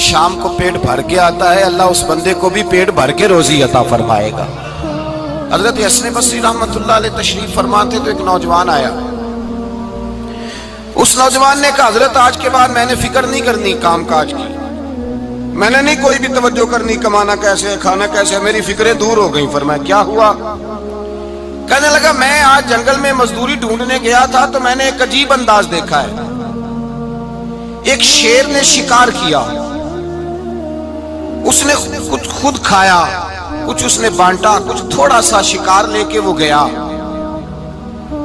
شام کو پیٹ بھر کے آتا ہے، اللہ اس بندے کو بھی پیٹ بھر کے روزی عطا فرمائے گا۔ حضرت حسن بصری رحمۃ اللہ علیہ تشریف فرماتے تو ایک نوجوان آیا، اس نوجوان نے کہا حضرت آج کے بعد میں نے فکر نہیں کرنی کام کاج کی، میں نے نہیں کوئی بھی توجہ کرنی کمانا کیسے ہے کھانا کیسے ہے، میری فکریں دور ہو گئیں۔ فرمایا کیا ہوا؟ کہنے لگا میں آج جنگل میں مزدوری ڈھونڈنے گیا تھا تو میں نے ایک عجیب انداز دیکھا ہے، ایک شیر نے شکار کیا، اس نے کچھ خود کھایا، کچھ اس نے بانٹا، کچھ تھوڑا سا شکار لے کے وہ گیا۔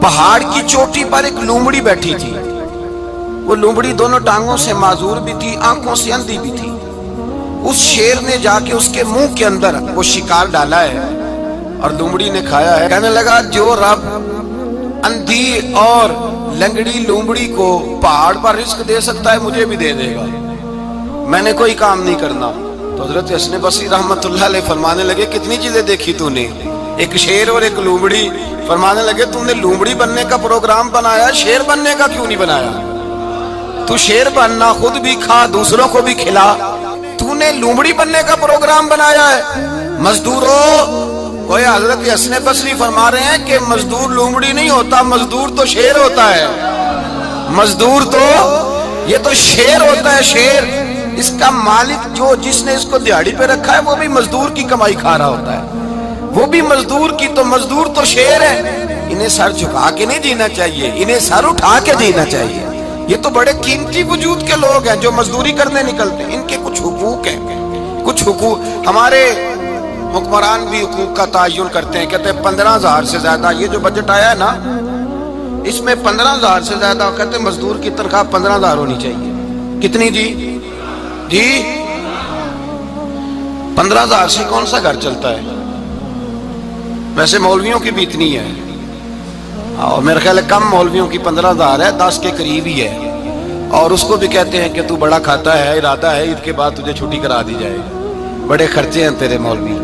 پہاڑ کی چوٹی پر ایک لومڑی بیٹھی تھی، وہ لومڑی دونوں ٹانگوں سے معذور بھی تھی، آنکھوں سے اندھی بھی تھی۔ اس شیر نے جا کے اس کے منہ کے اندر وہ شکار ڈالا ہے اور لومڑی نے کھایا ہے۔ کہنے لگا جو رب اندھی اور لنگڑی لومڑی کو پہاڑ پر رزق دے سکتا ہے مجھے بھی دے دے گا، میں نے کوئی کام نہیں کرنا۔ تو حضرت حسن بصری رحمۃ اللہ علیہ فرمانے لگے کتنی چیزیں دیکھی تو نے، ایک شیر اور ایک لومڑی۔ فرمانے لگے تم نے لومڑی بننے کا پروگرام بنایا، شیر بننے کا کیوں نہیں بنایا؟ تو شیر بننا، خود بھی کھا دوسروں کو بھی کھلا، تو نے لومڑی بننے کا پروگرام بنایا ہے۔ مزدوروں، کوئی حضرت حسن بصری فرما رہے ہیں کہ مزدور لومڑی نہیں ہوتا، مزدور تو شیر ہوتا ہے، مزدور تو یہ تو شیر ہوتا ہے، شیر۔ اس کا مالک جو جس نے اس کو دیہڑی پہ رکھا ہے وہ بھی مزدور کی کمائی کھا رہا ہوتا ہے، وہ بھی مزدور کی، تو مزدور تو شیر ہے۔ انہیں سر جھکا کے نہیں جینا چاہیے، انہیں سر اٹھا کے جینا چاہیے۔ یہ تو بڑے قیمتی وجود کے لوگ ہیں جو مزدوری کرنے نکلتے ہیں، ان کے کچھ حقوق ہیں، کچھ حقوق۔ ہمارے حکمران بھی حقوق کا تعین کرتے ہیں، کہتے ہیں 15,000 سے زیادہ، یہ جو بجٹ آیا ہے نا اس میں 15,000 سے زیادہ، کہتے ہیں مزدور کی تنخواہ 15,000 ہونی چاہیے۔ کتنی جی؟ 15,000 سے کون سا گھر چلتا ہے؟ ویسے مولویوں کی بھی اتنی ہے، اور میرے خیال ہے کم مولویوں کی 15,000 ہے، 10 کے قریب ہی ہے، اور اس کو بھی کہتے ہیں کہ تو بڑا کھاتا ہے، ارادہ ہے عید کے بعد تجھے چھٹی کرا دی جائے، بڑے خرچے ہیں تیرے مولوی۔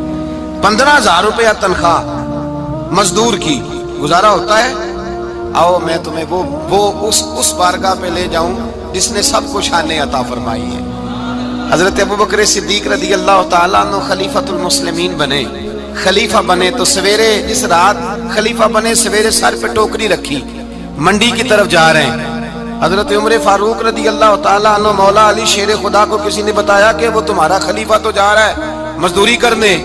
15,000 روپیہ تنخواہ مزدور کی، گزارا ہوتا ہے؟ آؤ میں تمہیں وہ اس بارگاہ پہ لے جاؤں جس نے سب کو شان عطا فرمائی ہے۔ حضرت ابوبکر صدیق رضی اللہ تعالیٰ عنہ خلیفۃ المسلمین بنے، خلیفہ بنے تو سویرے اس رات خلیفہ بنے، سویرے سر پہ ٹوکری رکھی، منڈی کی طرف جا رہے ہیں۔ حضرت عمر فاروق رضی اللہ تعالیٰ عنہ مولا علی شیر خدا کو کسی نے بتایا کہ وہ تمہارا خلیفہ تو جا رہا ہے مزدوری کرنے،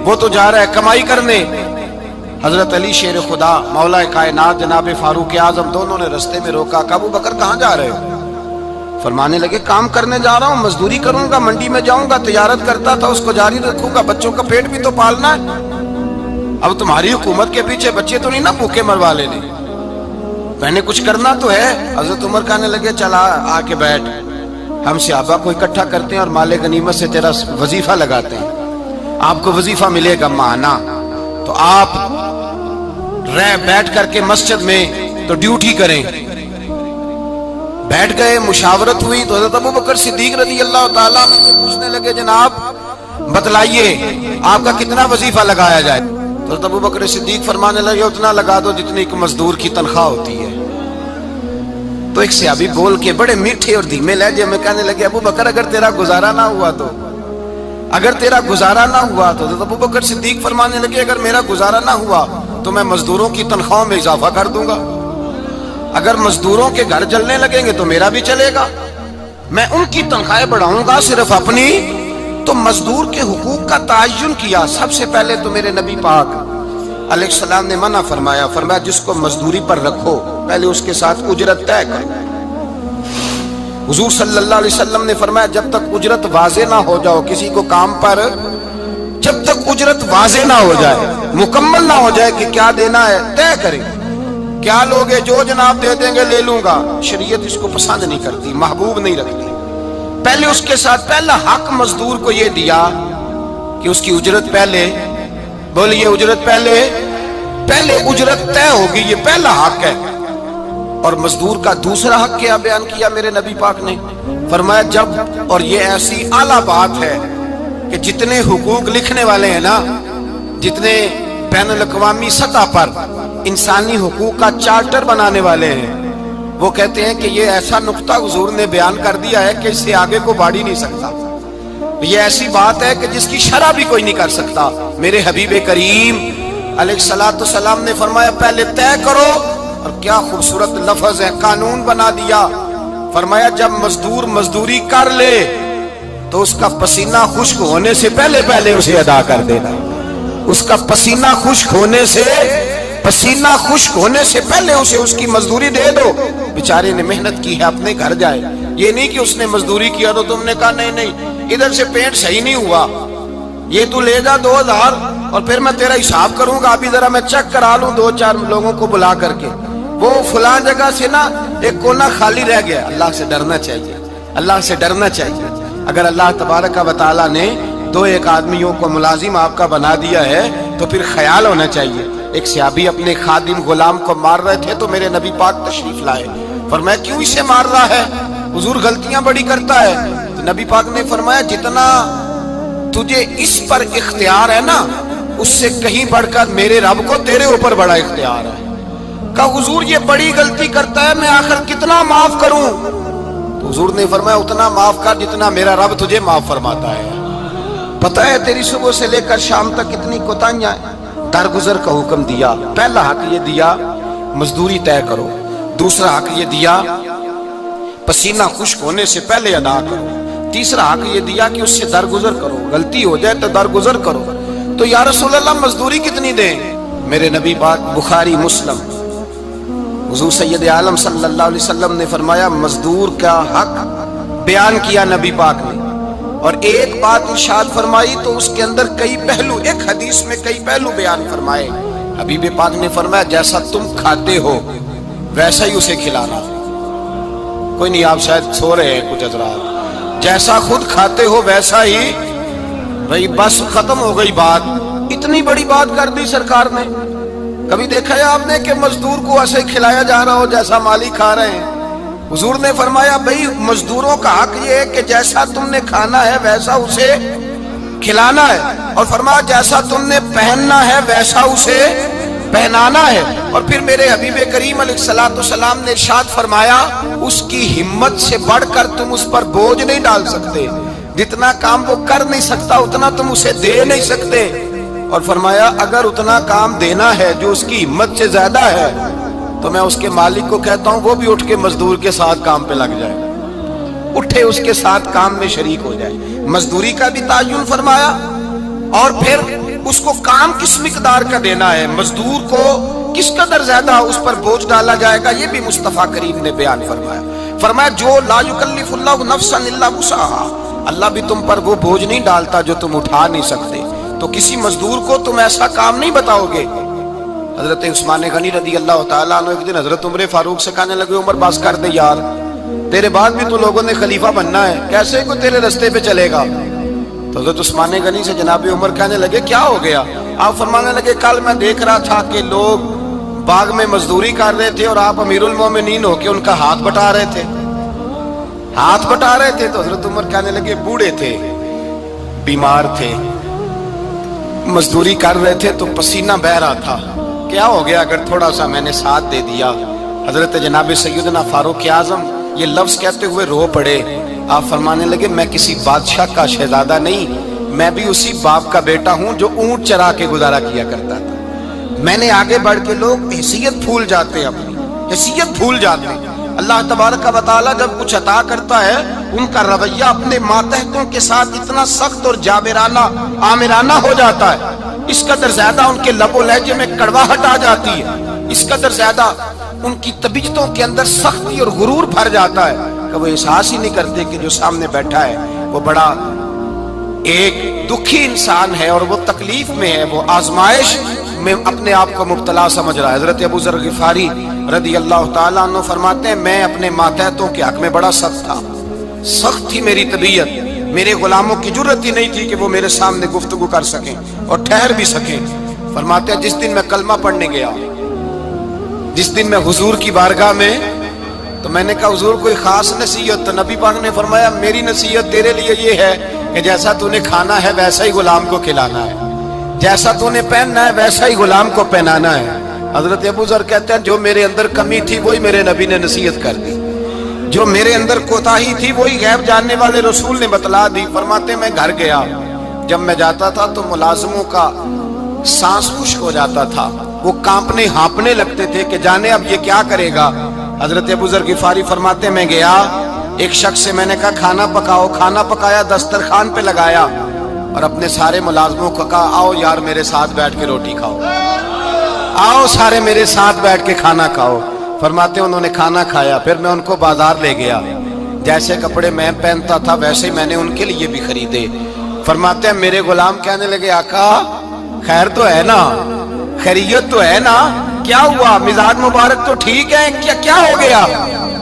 وہ تو جا رہا ہے کمائی کرنے۔ حضرت علی شیر خدا مولا کائنات جناب فاروق اعظم دونوں نے رستے میں روکا کہ ابو بکر کہاں جا رہے ہو؟ فرمانے لگے کام کرنے جا رہا ہوں، مزدوری کروں گا، منڈی میں جاؤں گا، تجارت کرتا تھا اس کو جاری رکھوں گا، بچوں کا پیٹ بھی تو پالنا ہے۔ اب تمہاری حکومت کے پیچھے بچے تو نہیں نا بھوکے مروا لینے، میں نے کچھ کرنا تو ہے۔ حضرت عمر کہنے لگے چلا آ کے بیٹھ، ہم صحابہ کو اکٹھا کرتے ہیں اور مال غنیمت سے تیرا وظیفہ لگاتے ہیں، آپ کو وظیفہ ملے گا ماہانہ، تو آپ بیٹھ کر کے مسجد میں تو ڈیوٹی کریں۔ بیٹھ گئے، مشاورت ہوئی تو حضرت ابوبکر صدیق رضی اللہ تعالیٰ عنہ سے پوچھنے لگے جناب بتلائیے آپ کا کتنا وظیفہ لگایا جائے؟ تو حضرت ابوبکر صدیق فرمانے لگے اتنا لگا دو جتنی ایک مزدور کی تنخواہ ہوتی ہے۔ تو ایک صحابی بول کے بڑے میٹھے اور دھیمے لہجے میں کہنے لگے ابوبکر اگر تیرا گزارا نہ ہوا تو، اگر تیرا گزارا نہ ہوا تو۔ حضرت ابوبکر صدیق فرمانے لگے اگر میرا گزارا نہ ہوا تو میں مزدوروں کی تنخواہوں میں اضافہ کر دوں گا، اگر مزدوروں کے گھر جلنے لگیں گے تو میرا بھی چلے گا، میں ان کی تنخواہیں بڑھاؤں گا صرف اپنی۔ تو مزدور کے حقوق کا تعین کیا۔ سب سے پہلے تو میرے نبی پاک علیہ السلام نے منع فرمایا، فرمایا جس کو مزدوری پر رکھو پہلے اس کے ساتھ اجرت طے کرو۔ حضور صلی اللہ علیہ وسلم نے فرمایا جب تک اجرت واضح نہ ہو جاؤ کسی کو کام پر، جب تک اجرت واضح نہ ہو جائے، مکمل نہ ہو جائے کہ کیا دینا ہے، طے کرے۔ کیا لوگ جو جناب دے دیں گے لے لوں گا، شریعت اس کو پسند نہیں کرتی، محبوب نہیں رکھتی۔ پہلے اس کے ساتھ پہلا حق مزدور کو یہ دیا کہ اس کی اجرت پہلے، بولیے اجرت پہلے اجرت طے ہوگی، یہ پہلا حق ہے۔ اور مزدور کا دوسرا حق کیا بیان کیا میرے نبی پاک نے؟ فرمایا جب، اور یہ ایسی اعلیٰ بات ہے کہ جتنے حقوق لکھنے والے ہیں نا، جتنے بین الاقوامی سطح پر انسانی حقوق کا چارٹر بنانے والے ہیں، وہ کہتے ہیں کہ یہ ایسا نقطہ حضور نے بیان کر دیا ہے کہ اس سے آگے کو بڑھ ہی نہیں سکتا، یہ ایسی بات ہے کہ جس کی شرح بھی کوئی نہیں کر سکتا۔ میرے حبیب کریم علیہ الصلوۃ والسلام نے فرمایا پہلے طے کرو، اور کیا خوبصورت لفظ ہے، قانون بنا دیا۔ فرمایا جب مزدور مزدوری کر لے تو اس کا پسینہ خشک ہونے سے پہلے پہلے اسے ادا کر دینا، اس کا پسینہ خشک ہونے سے پہلے اسے اس کی مزدوری دے دو۔ بیچارے نے محنت کی ہے، اپنے گھر جائے، یہ نہیں کہ اس نے مزدوری کیا تو تم نے کہا نہیں ادھر سے پینٹ صحیح نہیں ہوا، یہ تو لے جا 2000 اور پھر میں تیرا حساب کروں گا، ابھی ذرا میں چیک کرا لوں 2-4 لوگوں کو بلا کر کے، وہ فلاں جگہ سے نا ایک کونا خالی رہ گیا۔ اللہ سے ڈرنا چاہیے، اللہ سے ڈرنا چاہیے۔ اگر اللہ تبارک و تعالیٰ نے 2-1 آدمیوں کو ملازم آپ کا بنا دیا ہے تو پھر خیال ہونا چاہیے۔ ایک صحابی اپنے خادم غلام کو مار رہے تھے تو میرے نبی پاک تشریف لائے، فرمایا کیوں اسے مار رہا ہے؟ حضور غلطیاں بڑی کرتا ہے۔ تو نبی پاک نے فرمایا جتنا تجھے اس پر اختیار ہے نا اس سے کہیں بڑھ کر میرے رب کو تیرے اوپر بڑا اختیار ہے۔ کہا حضور یہ بڑی غلطی کرتا ہے، میں آخر کتنا معاف کروں؟ تو حضور نے فرمایا اتنا معاف کر جتنا میرا رب تجھے معاف فرماتا ہے۔ پتہ ہے تیری صبح سے لے کر شام تک کتنی کوتاہیاں ہیں۔ درگزر کا حکم دیا، پہلا حق یہ دیا مزدوری طے کرو، دوسرا حق یہ دیا پسینہ خشک ہونے سے پہلے ادا کرو، تیسرا حق یہ دیا کہ اس سے درگزر کرو، غلطی ہو جائے تو درگزر کرو۔ تو یا رسول اللہ مزدوری کتنی دیں؟ میرے نبی پاک بخاری مسلم حضور سید عالم صلی اللہ علیہ وسلم نے فرمایا مزدور کا حق بیان کیا نبی پاک نے، اور ایک بات ارشاد فرمائی تو اس کے اندر کئی پہلو، ایک حدیث میں کئی پہلو بیان فرمائے۔ حبیب پاک نے فرمایا جیسا تم کھاتے ہو ویسا ہی اسے کھلانا۔ کوئی نہیں، آپ شاید سو رہے ہیں کچھ حضرات، جیسا خود کھاتے ہو ویسا ہی، بھئی بس ختم ہو گئی بات۔ اتنی بڑی بات کر دی سرکار نے۔ کبھی دیکھا ہے آپ نے کہ مزدور کو ایسے کھلایا جا رہا ہو جیسا مالی کھا رہے ہیں؟ حضور نے فرمایا بھئی مزدوروں کا حق یہ ہے کہ جیسا تم نے کھانا ہے ویسا اسے کھلانا ہے، اور فرمایا جیسا تم نے پہننا ہے ویسا اسے پہنانا ہے۔ اور پھر میرے حبیب کریم علیہ الصلوۃ والسلام نے ارشاد فرمایا اس کی ہمت سے بڑھ کر تم اس پر بوجھ نہیں ڈال سکتے، جتنا کام وہ کر نہیں سکتا اتنا تم اسے دے نہیں سکتے۔ اور فرمایا اگر اتنا کام دینا ہے جو اس کی ہمت سے زیادہ ہے تو میں اس کے مالک کو کہتا ہوں وہ بھی اٹھ کے مزدور کے ساتھ کام پہ لگ جائے، اٹھے اس کے ساتھ کام میں شریک ہو جائے۔ مزدوری کا بھی تعین فرمایا، اور پھر اس کو کام کس مقدار کا دینا ہے، مزدور کو کس قدر زیادہ اس پر بوجھ ڈالا جائے گا، یہ بھی مصطفیٰ کریم نے بیان فرمایا۔ فرمایا جو لا یکلف اللہ نفسا الا وسعها، اللہ بھی تم پر وہ بوجھ نہیں ڈالتا جو تم اٹھا نہیں سکتے، تو کسی مزدور کو تم ایسا کام نہیں بتاؤ گے۔ حضرت عثمان غنی رضی اللہ تعالیٰ عنہ ایک دن حضرت عمر فاروق سے کہنے لگے عمر بس کر دے یار، تیرے بعد بھی تو لوگوں نے خلیفہ بننا ہے، کیسے کوئی تیرے رستے پہ چلے گا؟ تو حضرت عثمان غنی سے جناب عمر کہنے لگے کیا ہو گیا؟ آپ فرمانے لگے کل میں دیکھ رہا تھا کہ لوگ باغ میں مزدوری کر رہے تھے اور آپ امیر المومنین ہو کے ان کا ہاتھ بٹا رہے تھے، ہاتھ بٹا رہے تھے۔ تو حضرت عمر کہنے لگے بوڑھے تھے، بیمار تھے، مزدوری کر رہے تھے تو پسینہ بہہ رہا تھا، کیا ہو گیا اگر تھوڑا سا میں نے ساتھ دے دیا؟ حضرت جناب سیدنا فاروق اعظم یہ لفظ کہتے ہوئے رو پڑے۔ آپ فرمانے لگے میں کسی بادشاہ کا شہزادہ نہیں، میں بھی اسی باپ کا بیٹا ہوں جو اونٹ چرا کے گزارا کیا کرتا تھا۔ میں نے آگے بڑھ کے لوگ حیثیت بھول جاتے ہیں، اپنی حیثیت بھول جاتے ہیں۔ اللہ تبارک و تعالیٰ جب کچھ عطا کرتا ہے ان کا رویہ اپنے ماتحتوں کے ساتھ اتنا سخت اور جابرانہ آمرانہ ہو جاتا ہے، اس قدر زیادہ ان کے لب و لہجے میں کڑواہٹ آ جاتی ہے، اس قدر زیادہ ان کی طبیعتوں کے اندر سختی اور غرور بھر جاتا ہے کہ وہ احساس ہی نہیں کرتے کہ جو سامنے بیٹھا ہے وہ بڑا ایک دکھی انسان ہے اور وہ تکلیف میں ہے، وہ آزمائش میں اپنے آپ کو مبتلا سمجھ رہا ہے۔ حضرت ابو ذر غفاری رضی اللہ تعالیٰ عنہ فرماتے ہیں میں اپنے ماتحتوں کے حق میں بڑا سخت تھا، سخت تھی میری طبیعت، میرے غلاموں کی جرت ہی نہیں تھی کہ وہ میرے سامنے گفتگو کر سکیں اور ٹھہر بھی سکیں۔ فرماتے ہیں جس دن میں کلمہ پڑھنے گیا، جس دن میں حضور کی بارگاہ میں، تو میں نے کہا حضور کوئی خاص نصیحت؟ تو نبی پاک نے فرمایا میری نصیحت تیرے لیے یہ ہے کہ جیسا تو نے کھانا ہے ویسا ہی غلام کو کھلانا ہے، جیسا تو نے پہننا ہے ویسا ہی غلام کو پہنانا ہے۔ حضرت ابو ذر کہتے ہیں جو میرے اندر کمی تھی وہی میرے نبی نے نصیحت کر دی، جو میرے اندر کوتاہی تھی وہی غیب جاننے والے رسول نے بتلا دی۔ فرماتے میں گھر گیا، جب میں جاتا تھا تو ملازموں کا سانس خشک ہو جاتا تھا، وہ کانپنے ہانپنے لگتے تھے کہ جانے اب یہ کیا کرے گا۔ حضرت ابو ذر غفاری فرماتے میں گیا، ایک شخص سے میں نے کہا کھانا پکاؤ، کھانا پکایا، دسترخوان پہ لگایا اور اپنے سارے ملازموں کو کہا آؤ یار میرے ساتھ بیٹھ کے روٹی کھاؤ، آؤ سارے میرے ساتھ بیٹھ کے کھانا کھاؤ۔ فرماتے انہوں نے کھانا کھایا، پھر میں ان کو بازار لے گیا، جیسے کپڑے میں پہنتا تھا ویسے میں نے ان کے لیے بھی خریدے۔ فرماتے ہیں میرے غلام کہنے لگے آقا خیر تو ہے نا، خیریت تو ہے نا، کیا ہوا، مزاج مبارک تو ٹھیک ہے، کیا ہو گیا؟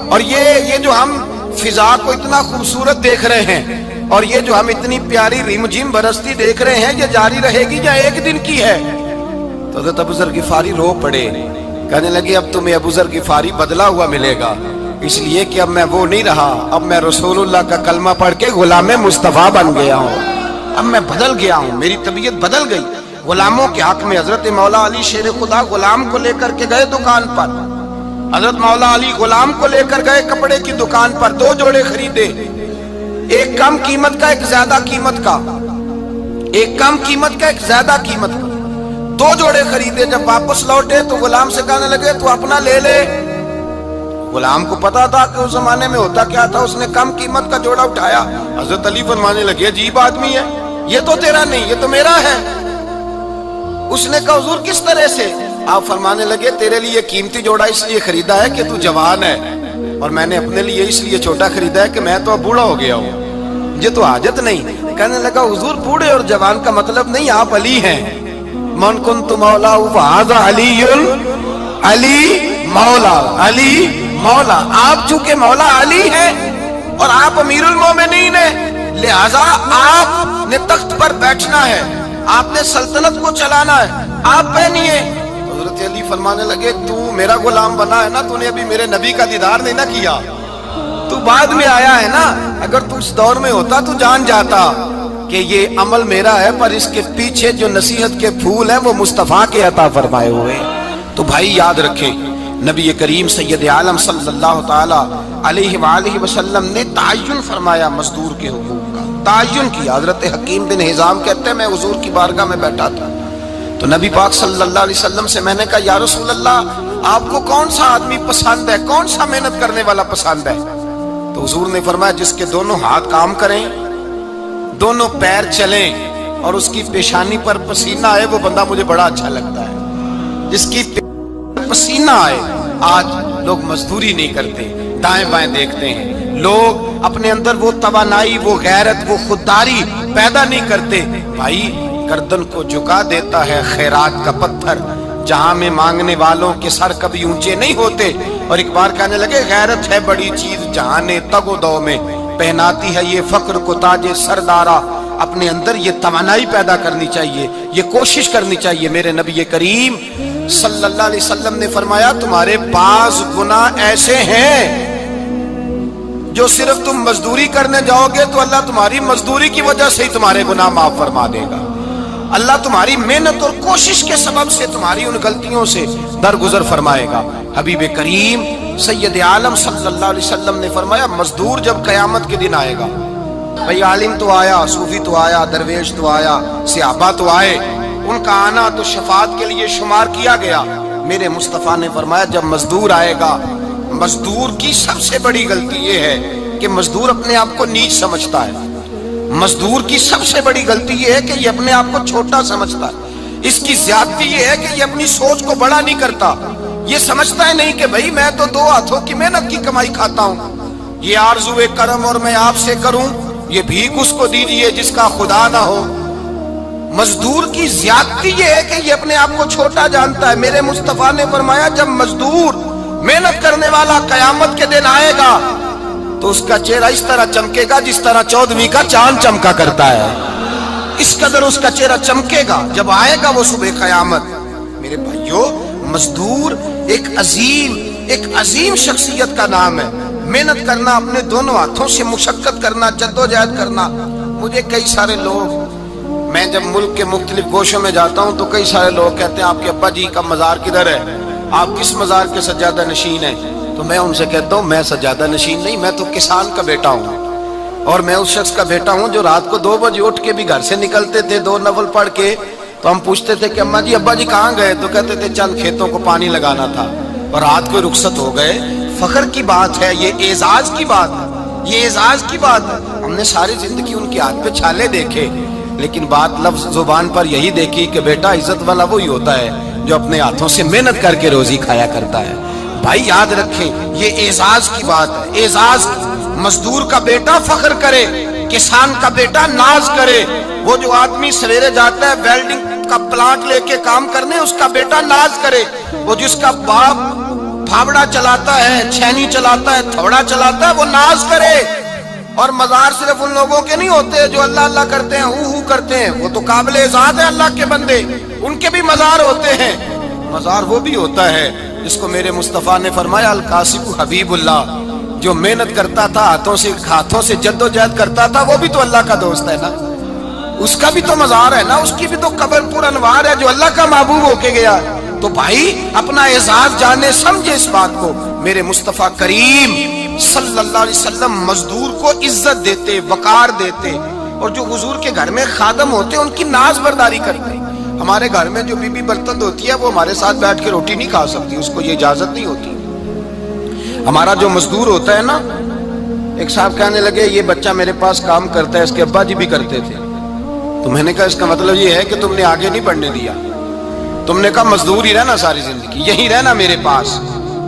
اور یہ جو ہم فضا کو اتنا خوبصورت دیکھ رہے ہیں اور یہ جو ہم اتنی پیاری ریم جھیم برستی دیکھ رہے ہیں، یہ جاری رہے گی یا ایک دن کی ہے؟ تو حضرت ابو ذر غفاری رو پڑے، کہنے لگے اب تمہیں ابو ذر غفاری بدلا ہوا ملے گا، اس لیے کہ اب میں وہ نہیں رہا، اب میں رسول اللہ کا کلمہ پڑھ کے غلام مصطفیٰ بن گیا ہوں، اب میں بدل گیا ہوں، میری طبیعت بدل گئی۔ غلاموں کے حق میں حضرت مولا علی شیر خدا غلام کو لے کر کے گئے دکان پر، حضرت مولا علی غلام کو لے کر گئے کپڑے کی دکان پر، 2 جوڑے خریدے، ایک کم قیمت کا ایک زیادہ قیمت کا، ایک کم قیمت کا ایک زیادہ قیمت کا، 2 جوڑے خریدے۔ جب واپس لوٹے تو غلام سے کہنے لگے تو اپنا لے لے۔ غلام کو پتا تھا کہ اس زمانے میں ہوتا کیا تھا، اس نے کم قیمت کا جوڑا اٹھایا۔ حضرت علی فرمانے لگے عجیب آدمی ہے، یہ تو تیرا نہیں، یہ تو میرا ہے۔ اس نے کہا حضور کس طرح سے؟ آپ فرمانے لگے تیرے لیے قیمتی جوڑا اس لیے خریدا ہے کہ تو جوان ہے، اور میں نے اپنے لیے اس لیے چھوٹا خریدا ہے کہ میں تو اب بوڑھا ہو گیا ہوں، یہ تو حاجت نہیں۔ کہنے لگا حضور بوڑھے اور جوان کا مطلب نہیں، آپ علی ہیں، من کنت مولا فہذا علی علی مولا، علی مولا، آپ چونکہ مولا علی ہیں اور آپ امیر المومنین ہیں، لہذا آپ نے تخت پر بیٹھنا ہے، آپ نے سلطنت کو چلانا ہے، آپ پہنیے۔ حضرت علی فرمانے لگے تو میرا غلام بنا ہے نا، تو نے ابھی میرے نبی کا دیدار نہیں نہ کیا، تو بعد میں آیا ہے نا، اگر تو اس دور میں ہوتا تو جان جاتا کہ یہ عمل میرا ہے، پر اس کے پیچھے جو نصیحت کے پھول ہیں وہ مصطفیٰ کے عطا فرمائے ہوئے۔ تو بھائی یاد رکھیں نبی کریم سید عالم صلی اللہ تعالی علیہ وآلہ وسلم نے تعین فرمایا مزدور کے حقوق کا، تعین کیا۔ حضرت حکیم بن حزام کہتے ہیں میں حضور کی بارگاہ میں بیٹھا تھا تو نبی پاک صلی اللہ علیہ وسلم سے میں نے کہا یا رسول اللہ آپ کو کون سا آدمی پسند ہے، کون سا محنت کرنے والا پسند ہے؟ تو حضور نے فرمایا جس کے دونوں ہاتھ کام کریں، دونوں پیر چلیں اور اس کی پیشانی پر پسینہ آئے، وہ بندہ مجھے بڑا اچھا لگتا ہے۔ جس کی پسینہ آئے، آج لوگ مزدوری نہیں کرتے، دائیں بائیں دیکھتے ہیں، لوگ اپنے اندر وہ توانائی، وہ غیرت، وہ خودداری پیدا نہیں کرتے۔ بھائی گردن کو جھکا دیتا ہے خیرات کا پتھر، جہاں میں مانگنے والوں کے سر کبھی اونچے نہیں ہوتے۔ اور ایک بار کہنے لگے غیرت ہے بڑی چیز جہاں تگ و دو میں پہناتی ہے یہ فقر کو تاج سردارا۔ اپنے اندر یہ توانائی پیدا کرنی چاہیے، یہ کوشش کرنی چاہیے۔ میرے نبی کریم صلی اللہ علیہ وسلم نے فرمایا تمہارے بعض گناہ ایسے ہیں جو صرف تم مزدوری کرنے جاؤ گے تو اللہ تمہاری مزدوری کی وجہ سے ہی تمہارے گناہ معاف فرما دے گا، اللہ تمہاری محنت اور کوشش کے سبب سے تمہاری ان غلطیوں سے درگزر فرمائے گا۔ حبیب کریم سید عالم صلی اللہ علیہ وسلم نے فرمایا مزدور جب قیامت کے دن آئے گا، بھئی عالم تو آیا، صوفی تو آیا، درویش تو آیا، صحابہ تو آئے، ان کا آنا تو شفاعت کے لیے شمار کیا گیا۔ میرے مصطفیٰ نے فرمایا جب مزدور آئے گا، مزدور کی سب سے بڑی غلطی یہ ہے کہ مزدور اپنے آپ کو نیچ سمجھتا ہے، مزدور کی سب سے بڑی غلطی یہ ہے کہ یہ اپنے آپ کو چھوٹا سمجھتا ہے، اس کی زیادتی یہ ہے کہ یہ اپنی سوچ کو بڑا نہیں کرتا، یہ سمجھتا ہے نہیں کہ بھئی میں تو 2 ہاتھوں کی محنت کی کمائی کھاتا ہوں، یہ آرزو کرم اور میں آپ سے کروں، یہ بھیک اس کو دیجئے جس کا خدا نہ ہو۔ مزدور کی زیادتی یہ ہے کہ یہ اپنے آپ کو چھوٹا جانتا ہے۔ میرے مصطفیٰ نے فرمایا جب مزدور محنت کرنے والا قیامت کے دن آئے گا تو اس کا چہرہ اس طرح چمکے گا جس طرح 14ویں کا چاند چمکا کرتا ہے، اس قدر اس کا چہرہ چمکے گا جب آئے گا وہ صبح قیامت۔ میرے بھائیو مزدور ایک عظیم شخصیت کا نام ہے، محنت کرنا، اپنے دونوں ہاتھوں سے مشقت کرنا، جدوجہد کرنا۔ مجھے کئی سارے لوگ، میں جب ملک کے مختلف گوشوں میں جاتا ہوں تو کئی سارے لوگ کہتے ہیں آپ کے ابا جی کا مزار کدھر ہے؟ آپ کس مزار کے سجادہ نشین ہیں؟ تو میں ان سے کہتا ہوں میں سجادہ نشین نہیں، میں تو کسان کا بیٹا ہوں، اور میں اس شخص کا بیٹا ہوں جو رات کو 2 بجے اٹھ کے بھی گھر سے نکلتے تھے 2 نفل پڑھ کے، تو ہم پوچھتے تھے کہ اماں جی ابا جی کہاں گئے؟ تو کہتے تھے چند کھیتوں کو پانی لگانا تھا، اور رات کو رخصت ہو گئے۔ فخر کی بات ہے، یہ اعزاز کی بات ہے، یہ اعزاز کی بات ہے۔ ہم نے ساری زندگی ان کے ہاتھ پہ چھالے دیکھے، لیکن بات لفظ زبان پر یہی دیکھی کہ بیٹا عزت والا وہی ہوتا ہے جو اپنے ہاتھوں سے محنت کر کے روزی کھایا کرتا ہے۔ بھائی یاد رکھیں یہ اعزاز کی بات ہے، اعزاز کی۔ مزدور کا بیٹا فخر کرے، کسان کا بیٹا ناز کرے۔ وہ جو آدمی سویرے جاتا ہے ویلڈنگ کا پلانٹ لے کے کام کرنے، اس کا بیٹا ناز کرے۔ وہ جس کا باپ پھاوڑا چلاتا ہے، چھینی چلاتا ہے، تھوڑا چلاتا ہے، وہ ناز کرے۔ اور مزار صرف ان لوگوں کے نہیں ہوتے جو اللہ اللہ کرتے ہیں، ہو کرتے ہیں، وہ تو قابل اعزاز ہے اللہ کے بندے، ان کے بھی مزار ہوتے ہیں۔ مزار وہ بھی ہوتا ہے جس کو میرے مصطفیٰ نے فرمایا القاسب حبیب اللہ، جو محنت کرتا تھا، ہاتھوں سے جد و جہد کرتا تھا، وہ بھی تو اللہ کا دوست ہے نا، اس کا بھی تو مزار ہے نا، اس کی بھی تو قبر پر انوار ہے جو اللہ کا محبوب ہو کے گیا۔ تو بھائی اپنا اعزاز جانے سمجھے اس بات کو۔ میرے مصطفیٰ کریم صلی اللہ علیہ وسلم مزدور کو عزت دیتے، وقار دیتے، اور جو حضور کے گھر میں خادم ہوتے ان کی ناز برداری کرتے۔ ہمارے گھر میں جو بی بی برتن دھوتی ہے وہ ہمارے ساتھ بیٹھ کے روٹی نہیں کھا سکتی، اس کو یہ اجازت نہیں ہوتی۔ ہمارا جو مزدور ہوتا ہے نا، ایک صاحب کہنے لگے یہ بچہ میرے پاس کام کرتا ہے، اس کے ابا جی بھی کرتے تھے، تو میں نے کہا اس کا مطلب یہ ہے کہ تم نے آگے نہیں بڑھنے دیا، تم نے کہا مزدور ہی رہنا ساری زندگی، یہی رہنا میرے پاس،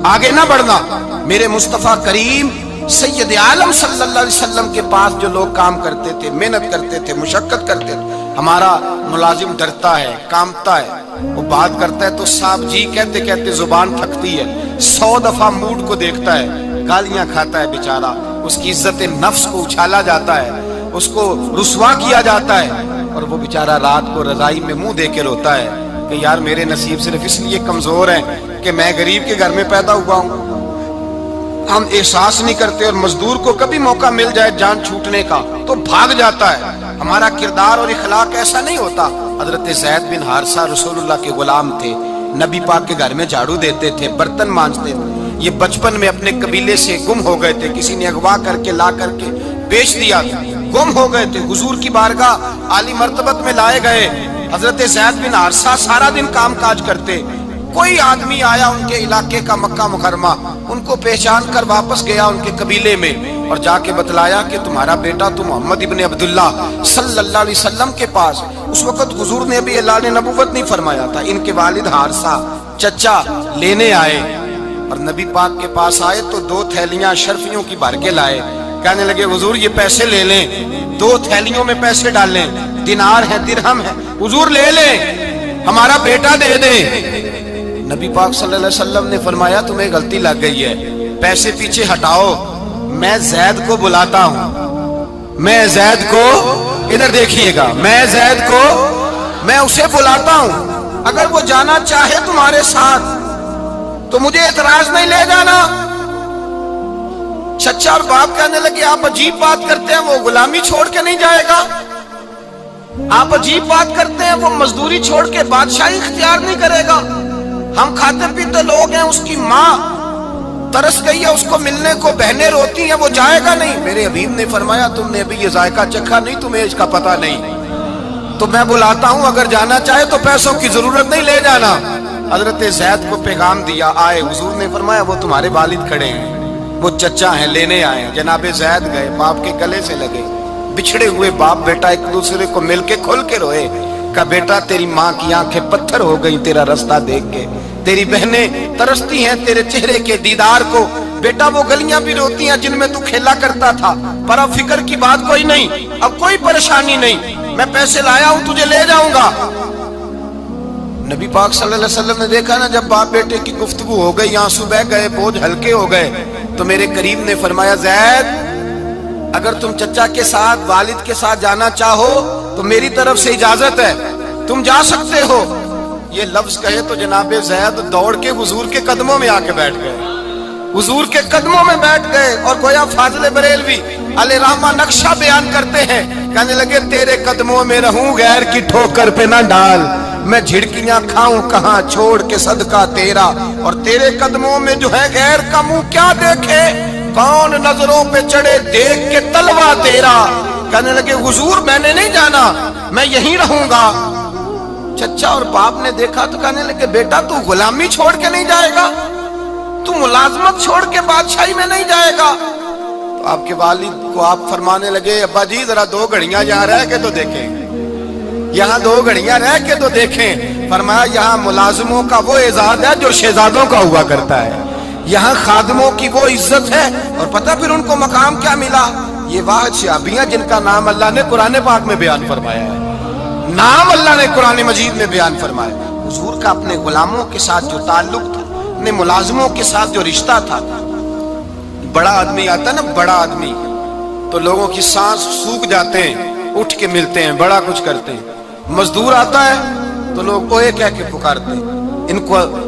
آگے نہ بڑھنا۔ میرے مصطفیٰ کریم سید عالم صلی اللہ علیہ وسلم کے پاس جو لوگ کام کرتے تھے، محنت کرتے تھے، مشقت کرتے تھے، ہمارا ملازم ڈرتا ہے، کامتا ہے، وہ بات کرتا ہے تو صاحب جی کہتے کہتے زبان تھکتی ہے، 100 دفعہ موڈ کو دیکھتا ہے، گالیاں کھاتا ہے بیچارہ، اس کی عزت نفس کو اچھالا جاتا ہے، اس کو رسوا کیا جاتا ہے، اور وہ بیچارہ رات کو رضائی میں منہ دے کے روتا ہے کہ یار میرے نصیب صرف اس لیے کمزور ہیں کہ میں غریب کے گھر میں پیدا ہوا ہوں۔ ہم احساس نہیں کرتے، اور مزدور کو کبھی موقع مل جائے جان چھوٹنے کا تو بھاگ جاتا ہے۔ ہمارا کردار اور اخلاق ایسا نہیں ہوتا۔ حضرت زید بن حارثہ رسول اللہ کے غلام تھے، نبی پاک کے گھر میں جھاڑو دیتے تھے، برتن مانجتے تھے۔ یہ بچپن میں اپنے قبیلے سے گم ہو گئے تھے، کسی نے اغوا کر کے لا کر کے بیچ دیا تھا، گم ہو گئے تھے، حضور کی بارگاہ عالی مرتبت میں لائے گئے۔ حضرت زید بن حارثہ سارا دن کام کاج کرتے، کوئی آدمی آیا ان کے علاقے کا مکہ مکرمہ، ان کو پہچان کر واپس گیا ان کے قبیلے میں، اور جا کے بتلایا کہ تمہارا بیٹا تو محمد ابن عبداللہ صلی اللہ علیہ وسلم کے پاس۔ اس وقت حضور نے بھی اللہ نے نبوت نہیں فرمایا تھا۔ ان کے والد حارثہ چچا لینے آئے، اور نبی پاک کے پاس آئے تو 2 تھیلیاں شرفیوں کی بھر کے لائے، کہنے لگے حضور یہ پیسے لے لیں، 2 تھیلیوں میں پیسے ڈالیں، دینار ہے درہم ہے، حضور لے لیں، ہمارا بیٹا دے دیں۔ نبی پاک صلی اللہ علیہ وسلم نے فرمایا تمہیں غلطی لگ گئی ہے، پیسے پیچھے ہٹاؤ، میں زید کو بلاتا ہوں، میں زید کو، ادھر دیکھیے گا، میں زید کو، میں اسے بلاتا ہوں، اگر وہ جانا چاہے تمہارے ساتھ تو مجھے اعتراض نہیں، لے جانا۔ چچا اور باپ کہنے لگے آپ عجیب بات کرتے ہیں، وہ غلامی چھوڑ کے نہیں جائے گا، آپ عجیب بات کرتے ہیں، وہ مزدوری چھوڑ کے بادشاہی اختیار نہیں کرے گا، ہم کھاتے پیتے لوگ ہیں، اس کی ماں ترس گئی ہے، اس کو ملنے کو بہنیں روتی ہیں، وہ جائے گا نہیں۔ میرے حبیب نے فرمایا تم نے ابھی یہ ذائقہ چکھا نہیں، تمہیں اس کا پتہ نہیں، تو میں بلاتا ہوں، اگر جانا چاہے تو پیسوں کی ضرورت نہیں، لے جانا۔ حضرت زید کو پیغام دیا، آئے، حضور نے فرمایا وہ تمہارے والد کھڑے ہیں، وہ چچا ہیں، لینے آئے ہیں۔ جناب زید گئے، باپ کے گلے سے لگے، بچھڑے ہوئے باپ بیٹا ایک دوسرے کو مل کے کھل کے روئے، کہا بیٹا تیری ماں کی آنکھیں پتھر ہو گئی تیرا رستہ دیکھ کے، تیری بہنیں ترستی ہیں تیرے چہرے کے دیدار کو، بیٹا وہ گلیاں بھی روتی ہیں جن میں تو کھیلا کرتا تھا، پر اب فکر کی بات کوئی نہیں، اب کوئی پریشانی نہیں، میں پیسے لایا ہوں تجھے لے جاؤں گا۔ نبی پاک صلی اللہ علیہ وسلم نے دیکھا نا جب باپ بیٹے کی گفتگو ہو گئی، آنسو بہ گئے، بوجھ ہلکے ہو گئے، تو میرے کریم نے فرمایا زید اگر تم چچا کے ساتھ والد کے ساتھ جانا چاہو تو میری طرف سے اجازت ہے، تم جا سکتے ہو۔ یہ لفظ کہے تو جناب زید دوڑ کے حضور کے قدموں میں آ کے بیٹھ گئے، حضور کے قدموں میں بیٹھ گئے، اور گویا فاضل بریلوی علیہ رحمہ نقشہ بیان کرتے ہیں، کہنے لگے تیرے قدموں میں رہوں، غیر کی ٹھوکر پہ نہ ڈال، میں جھڑکیاں کھاؤں کہاں چھوڑ کے صدقہ تیرا، اور تیرے قدموں میں جو ہے غیر کا منہ کیا دیکھے، کون نظروں پہ چڑھے دیکھ کے تلوا تیرا۔ کہنے لگے حضور میں نے نہیں جانا، میں یہیں رہوں گا۔ چچا اور باپ نے دیکھا تو کہنے لگے بیٹا تو غلامی چھوڑ کے نہیں جائے گا، تو ملازمت چھوڑ کے بادشاہی میں نہیں جائے گا؟ تو آپ کے والد کو آپ فرمانے لگے ابا جی ذرا 2 گھڑیاں یہاں رہ کے تو دیکھیں، یہاں 2 گھڑیاں رہ کے تو دیکھیں۔ فرمایا یہاں ملازموں کا وہ اعزاز ہے جو شہزادوں کا ہوا کرتا ہے، یہاں خادموں کی وہ عزت ہے۔ اور پتہ پھر ان کو مقام کیا ملا؟ یہ واحد شعبیاں جن کا نام اللہ نے قرآن پاک میں بیان فرمایا ہے، نام اللہ نے قرآن مجید میں بیان فرمایا۔ حضور کا اپنے غلاموں کے ساتھ جو تعلق تھا، اپنے ملازموں کے ساتھ جو رشتہ تھا، بڑا آدمی آتا نا، بڑا آدمی تو لوگوں کی سانس سوکھ جاتے ہیں، اٹھ کے ملتے ہیں، بڑا کچھ کرتے ہیں۔ مزدور آتا ہے تو لوگ اوئے کہہ کے پکارتے ہیں،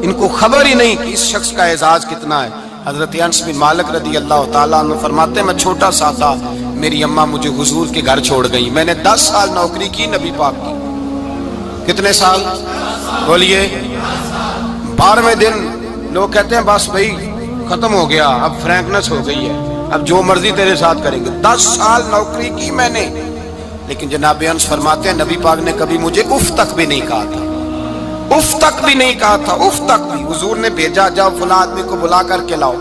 ان کو خبر ہی نہیں کہ اس شخص کا اعزاز کتنا ہے۔ حضرت انس بن مالک رضی اللہ تعالیٰ عنہ فرماتے ہیں میں چھوٹا سا تھا، میری اماں مجھے حضور کے گھر چھوڑ گئی، میں نے 10 سال نوکری کی نبی پاک کی۔ کتنے سال بولیے؟ 12ویں دن لوگ کہتے ہیں بس بھائی ختم ہو گیا، اب فرینکنس ہو گئی ہے، اب جو مرضی تیرے ساتھ کریں گے۔ 10 سال نوکری کی میں نے، لیکن جناب انس فرماتے ہیں نبی پاک نے کبھی مجھے اف تک بھی نہیں کہا تھا، اف تک بھی نہیں کہا تھا، اف تک بھی۔ حضور نے بھیجا جاؤ فلاں آدمی کو بلا کر کے لاؤ۔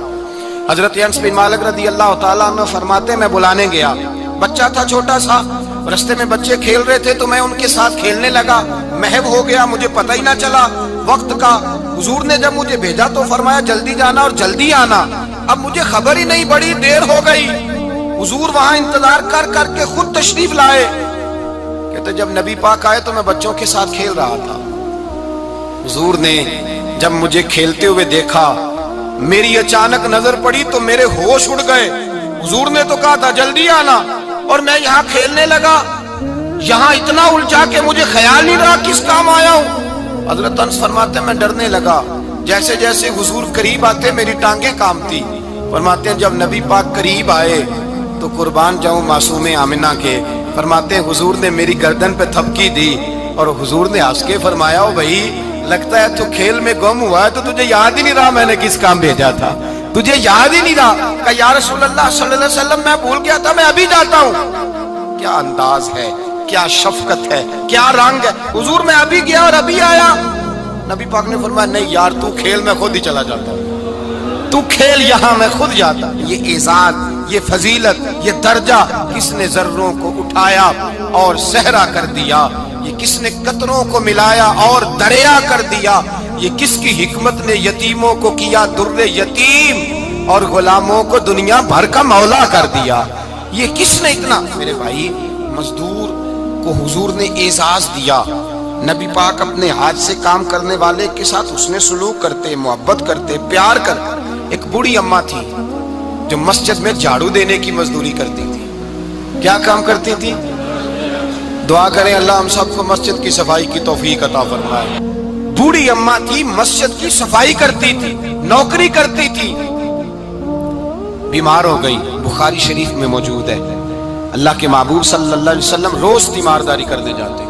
حضرت انس بن مالک رضی اللہ تعالیٰ عنہ فرماتے ہیں میں بلانے گیا، بچہ تھا چھوٹا سا، رستے میں بچے کھیل رہے تھے تو میں ان کے ساتھ کھیلنے لگا، محو ہو گیا، مجھے پتہ ہی نہ چلا وقت کا۔ حضور نے جب مجھے بھیجا تو فرمایا جلدی جانا اور جلدی آنا، اب مجھے خبر ہی نہیں، بڑی دیر ہو گئی۔ حضور وہاں انتظار کر کر کے خود تشریف لائے، کہتے جب نبی پاک آئے تو میں بچوں کے ساتھ کھیل رہا تھا، حضور نے جب مجھے کھیلتے ہوئے دیکھا، میری اچانک نظر پڑی تو میرے ہوش اڑ گئے۔ حضور نے تو کہا تھا جلدی آنا، اور میں یہاں کھیلنے لگا، یہاں اتنا الجھا کہ مجھے خیال نہیں رہا کس کام آیا ہوں۔ حضرت انس فرماتے ہیں میں ڈرنے لگا، جیسے جیسے حضور قریب آتے میری ٹانگیں کانپتی۔ فرماتے ہیں جب نبی پاک قریب آئے تو قربان جاؤں معصوم آمنہ کے، فرماتے ہیں حضور نے میری گردن پہ تھپکی دی اور حضور نے ہنس کے فرمایا او بھائی لگتا ہے تو کھیل میں گم ہوا ہے تو تجھے یاد ہی نہیں رہا میں نے کس کام بھیجا تھا، تجھے یاد ہی نہیں رہا۔ کہ یا رسول اللہ صلی اللہ علیہ وسلم میں بھول گیا تھا، میں ابھی جاتا ہوں۔ کیا انداز ہے، کیا شفقت ہے، کیا رنگ ہے۔ حضور میں ابھی گیا اور ابھی آیا۔ نبی پاک نے فرمایا نہیں یار تو کھیل میں خود ہی چلا جاتا، تو کھیل یہاں میں خود جاتا۔ یہ اعزاز، یہ فضیلت، یہ درجہ کس نے ذروں کو اٹھایا اور صحرا کر دیا، یہ کس نے قطروں کو ملایا اور دریا کر دیا، یہ کس کی حکمت نے یتیموں کو کیا در یتیم اور غلاموں کو دنیا بھر کا مولا کر دیا، یہ کس نے اتنا۔ میرے بھائی مزدور کو حضور نے اعزاز دیا، نبی پاک اپنے ہاتھ سے کام کرنے والے کے ساتھ اس نے سلوک کرتے، محبت کرتے، پیار کرتے۔ ایک بوڑھی اماں تھی جو مسجد میں جھاڑو دینے کی مزدوری کرتی تھی۔ کیا کام کرتی تھی؟ دعا کریں اللہ ہم سب کو مسجد کی صفائی کی توفیق عطا فرمائے۔ بوڑھی اماں تھی، مسجد کی صفائی کرتی تھی، نوکری کرتی تھی، بیمار ہو گئی، بخاری شریف میں موجود ہے۔ اللہ کے محبوب صلی اللہ علیہ وسلم روز تیمارداری کرنے جاتے۔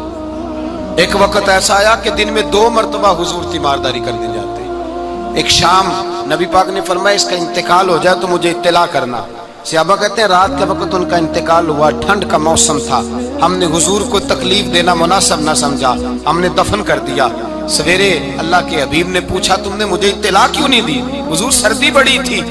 ایک وقت ایسا آیا کہ دن میں 2 مرتبہ حضور تیمارداری کرنے جاتے۔ ایک شام نبی پاک نے فرمایا اس کا انتقال ہو جائے تو مجھے اطلاع کرنا۔ صحابہ کہتے ہیں رات کے وقت ان کا انتقال ہوا، ٹھنڈ کا موسم تھا، ہم نے حضور کو تکلیف دینا مناسب نہ سمجھا، ہم نے دفن کر دیا۔ سویرے اللہ کے حبیب نے پوچھا تم نے مجھے اطلاع کیوں نہیں دی؟ حضور سردی بڑی تھی۔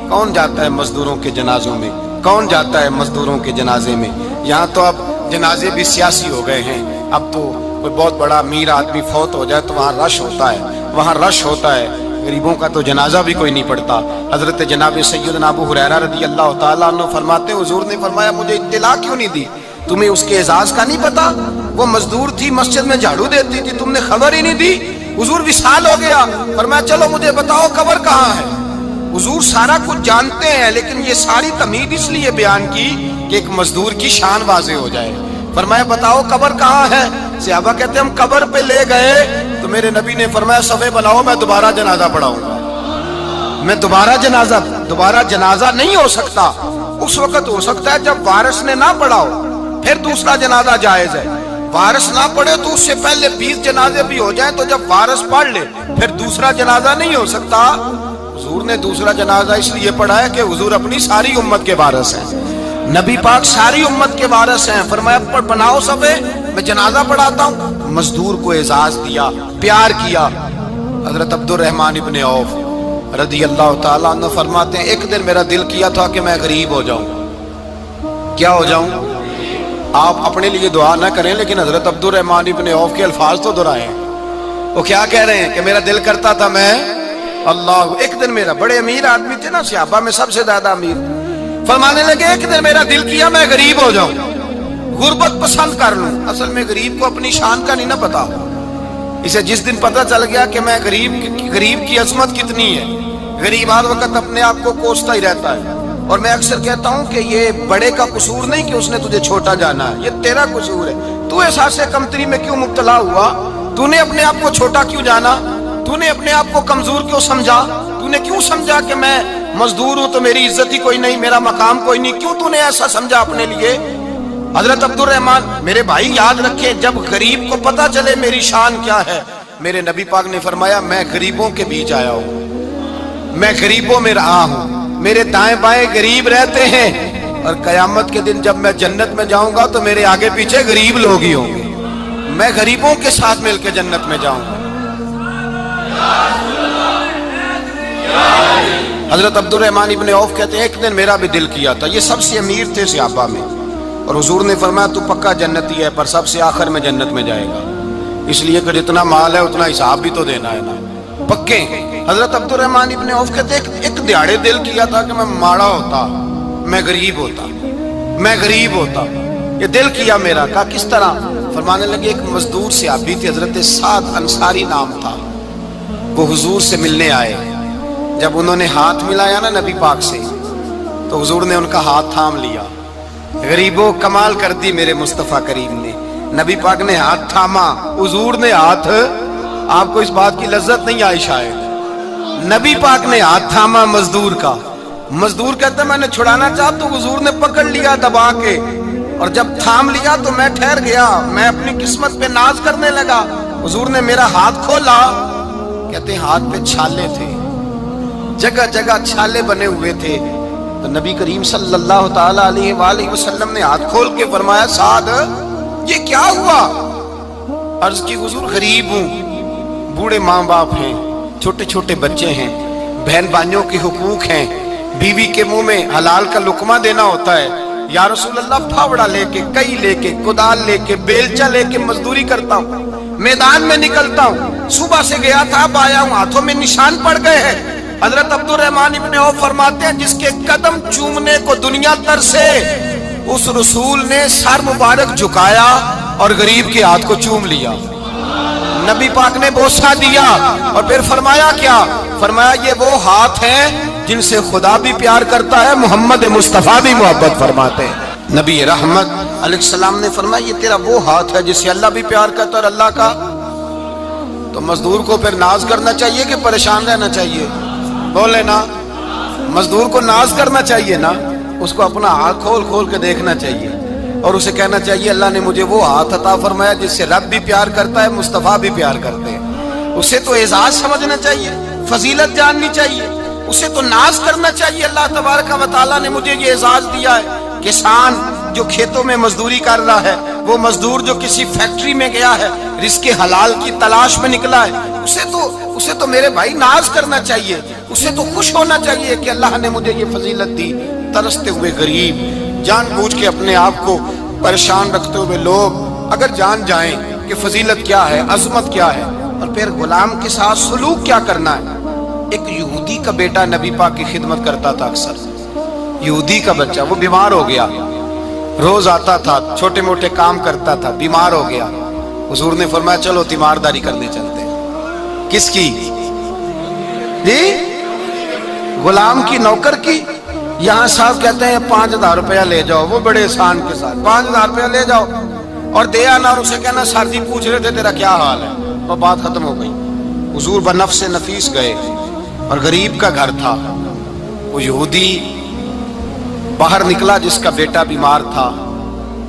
کون جاتا ہے مزدوروں کے جنازوں میں؟ کون جاتا ہے مزدوروں کے جنازے میں؟ یہاں تو اب جنازے بھی سیاسی ہو گئے ہیں، اب تو کوئی بہت بڑا امیر آدمی فوت ہو جائے تو وہاں رش ہوتا ہے، وہاں رش ہوتا ہے، غریبوں کا تو جنازہ بھی کوئی نہیں پڑتا۔ حضرت جناب سیدنا ابو ہریرہ رضی اللہ تعالیٰ عنہ فرماتے ہیں حضور نے فرمایا مجھے اطلاع کیوں نہیں دی؟ تمہیں اس کے اعزاز کا نہیں پتا؟ وہ مزدور تھی، مسجد میں جھاڑو دیتی تھی، تم نے خبر ہی نہیں دی؟ حضور وصال ہو گیا، فرمایا چلو مجھے بتاؤ قبر کہاں ہے۔ حضور سارا کچھ جانتے ہیں لیکن یہ ساری تمہید اس لیے بیان کی کہ ایک مزدور کی شان واضح ہو جائے۔ فرمایا بتاؤ قبر کہاں ہے؟ صحابہ کہتے ہیں ہم قبر پہ لے گئے تو میرے نبی نے فرمایا صفے بناؤ میں دوبارہ جنازہ پڑھاؤں گا۔ میں دوبارہ جنازہ نہیں ہو سکتا، اس وقت ہو سکتا ہے جب وارث نے نہ پڑھاؤ، پھر دوسرا جنازہ جائز ہے۔ وارث نہ پڑھے تو اس سے پہلے 20 جنازے بھی ہو جائیں تو جب وارث پڑھ لے پھر دوسرا جنازہ نہیں ہو سکتا. حضور نے دوسرا جنازہ اس لیے پڑھا ہے کہ حضور اپنی ساری امت کے وارث ہیں. نبی پاک ساری امت کے وارث ہیں. فرمایا بناؤ صفے, میں جنازہ پڑھاتا ہوں. مزدور کو اعزاز دیا, پیار کیا. حضرت عبد الرحمن ابن عوف رضی اللہ تعالیٰ عنہ فرماتے ہیں ایک دن میرا دل کیا تھا کہ میں غریب ہو جاؤں. کیا ہو جاؤں؟ آپ اپنے لیے دعا نہ کریں لیکن حضرت عبد الرحمن ابن عوف کے الفاظ تو دہرائیں. وہ کیا کہہ رہے ہیں کہ میرا دل کرتا تھا میں اللہ. ایک دن میرا, بڑے امیر آدمی تھے نا, صحابہ میں سب سے زیادہ امیر, فرمانے لگے ایک دن میرا دل کیا میں غریب ہو جاؤں, غربت پسند کر لوں. اصل میں غریب کو اپنی شان کا نہیں نہ پتا. اسے جس دن پتہ چل گیا کہ میں غریب کی عظمت کتنی ہے, غریب ہر وقت اپنے آپ کو کوستا ہی رہتا ہے. اور میں اکثر کہتا ہوں کہ یہ بڑے کا قصور نہیں کہ اس نے تجھے چھوٹا جانا ہے, یہ تیرا قصور ہے. تو احساس کمتری میں کیوں مبتلا ہوا؟ تو نے اپنے آپ کو چھوٹا کیوں جانا؟ تو نے اپنے آپ کو کمزور کیوں سمجھا؟ تو نے کیوں سمجھا کہ میں مزدور ہوں تو میری عزت ہی کوئی نہیں, میرا مقام کوئی نہیں؟ کیوں تو نے ایسا سمجھا اپنے لیے؟ حضرت عبد الرحمن, میرے بھائی یاد رکھیں, جب غریب کو پتہ چلے میری شان کیا ہے, میرے نبی پاک نے فرمایا میں غریبوں کے بیچ آیا ہوں, میں غریبوں میں رہا ہوں, میرے دائیں بائیں غریب رہتے ہیں, اور قیامت کے دن جب میں جنت میں جاؤں گا تو میرے آگے پیچھے غریب لوگ ہی ہوں گے. میں غریبوں کے ساتھ مل کے جنت میں جاؤں گا. حضرت عبد الرحمن ابن عوف کہتے ہیں ایک دن میرا بھی دل کیا تھا. یہ سب سے امیر تھے صحابہ میں, اور حضور نے فرمایا تو پکا جنتی ہے پر سب سے آخر میں جنت میں جائے گا, اس لیے کہ جتنا مال ہے اتنا حساب بھی تو دینا ہے نا, پکے. حضرت عبد الرحمن ابن عوف کہتے ہیں ایک دیہڑے دل کیا تھا کہ میں ماڑا ہوتا, میں غریب ہوتا, میں غریب ہوتا. یہ دل کیا میرا. کہا کس طرح؟ فرمانے لگے ایک مزدور صحابی تھے, حضرت سعد انصاری نام تھا, وہ حضور سے ملنے آئے. جب انہوں نے ہاتھ ملایا نا نبی پاک سے تو حضور نے ان کا ہاتھ تھام لیا. غریبوں کمال کر دی میرے مصطفیٰ کریم نے. نبی پاک نے ہاتھ تھاما, حضور نے ہاتھ, آپ کو اس بات کی لذت نہیں آئی شاید, نبی پاک نے ہاتھ تھاما مزدور کا. مزدور کہتا میں نے چھڑانا چاہا تو حضور نے پکڑ لیا دبا کے, اور جب تھام لیا تو میں ٹھہر گیا, میں اپنی قسمت پہ ناز کرنے لگا. حضور نے میرا ہاتھ کھولا, کہتے ہیں ہاتھ پہ چھالے تھے, جگہ جگہ چھالے بنے ہوئے تھے. تو نبی کریم صلی اللہ تعالی علیہ وآلہ وسلم نے ہاتھ کھول کے فرمایا سعد یہ کیا ہوا؟ عرض کی حضور غریب ہوں, بوڑھے ماں باپ ہیں, چھوٹے چھوٹے بچے ہیں, بہن بھائیوں کے حقوق ہیں, بیوی کے منہ میں حلال کا لقمہ دینا ہوتا ہے. یا رسول اللہ پھاوڑا لے کے, کئی لے کے, کدال لے کے, بیلچا لے کے مزدوری کرتا ہوں, میدان میں نکلتا ہوں, صبح سے گیا تھا اب آیا ہوں, ہاتھوں میں نشان پڑ گئے ہیں. حضرت عبد الرحمن ابن عوف فرماتے ہیں جس کے قدم چومنے کو دنیا ترسے, اس رسول نے سر مبارک جھکایا اور غریب کے ہاتھ کو چوم لیا. نبی پاک نے بوسہ دیا اور پھر فرمایا کیا؟ فرمایا یہ وہ ہاتھ ہیں جن سے خدا بھی پیار کرتا ہے, محمد مصطفیٰ بھی محبت فرماتے ہیں. نبی رحمت علیہ السلام نے فرمایا یہ تیرا وہ ہاتھ ہے جس سے اللہ بھی پیار کرتا ہے اور اللہ کا. تو مزدور کو پھر ناز کرنا چاہیے کہ پریشان رہنا چاہیے؟ بولے نا, مزدور کو ناز کرنا چاہیے نا, اس کو اپنا ہاتھ کھول کھول کے دیکھنا چاہیے اور اسے کہنا چاہیے اللہ نے مجھے وہ ہاتھ عطا فرمایا جس سے رب بھی پیار کرتا ہے, مصطفیٰ بھی پیار کرتے ہیں. اسے تو اعزاز سمجھنا چاہیے, فضیلت جاننی چاہیے, اسے تو ناز کرنا چاہیے. اللہ تبارک و تعالیٰ نے مجھے یہ اعزاز دیا ہے. کسان جو کھیتوں میں مزدوری کر رہا ہے, وہ مزدور جو کسی فیکٹری میں گیا ہے, رزق حلال کی تلاش میں نکلا ہے, اسے تو میرے بھائی ناز کرنا چاہیے, اسے تو خوش ہونا چاہیے کہ اللہ نے مجھے یہ فضیلت دی. ترستے ہوئے غریب, جان بوجھ کے اپنے آپ کو پریشان رکھتے ہوئے لوگ اگر جان جائیں کہ فضیلت کیا ہے, عظمت کیا ہے, اور پھر غلام کے ساتھ سلوک کیا کرنا ہے. ایک یہودی کا بیٹا نبی پاک کی خدمت کرتا تھا اکثر. یہودی کا بچہ, وہ بیمار ہو گیا, روز آتا تھا, چھوٹے موٹے کام کرتا تھا, بیمار ہو گیا. حضور نے فرمایا چلو تیمارداری کرنے چلتے ہیں. کس کی جی؟ غلام کی, نوکر کی. یہاں صاحب کہتے ہیں 5000 روپیہ لے جاؤ, وہ بڑے احسان کے ساتھ 5000 روپیہ لے جاؤ اور دے آنا, اور اسے کہنا سر جی پوچھ رہے تھے تیرا کیا حال ہے, وہ بات ختم ہو گئی. حضور بنفس نفیس گئے اور غریب کا گھر تھا. وہ یہودی باہر نکلا جس کا بیٹا بیمار تھا,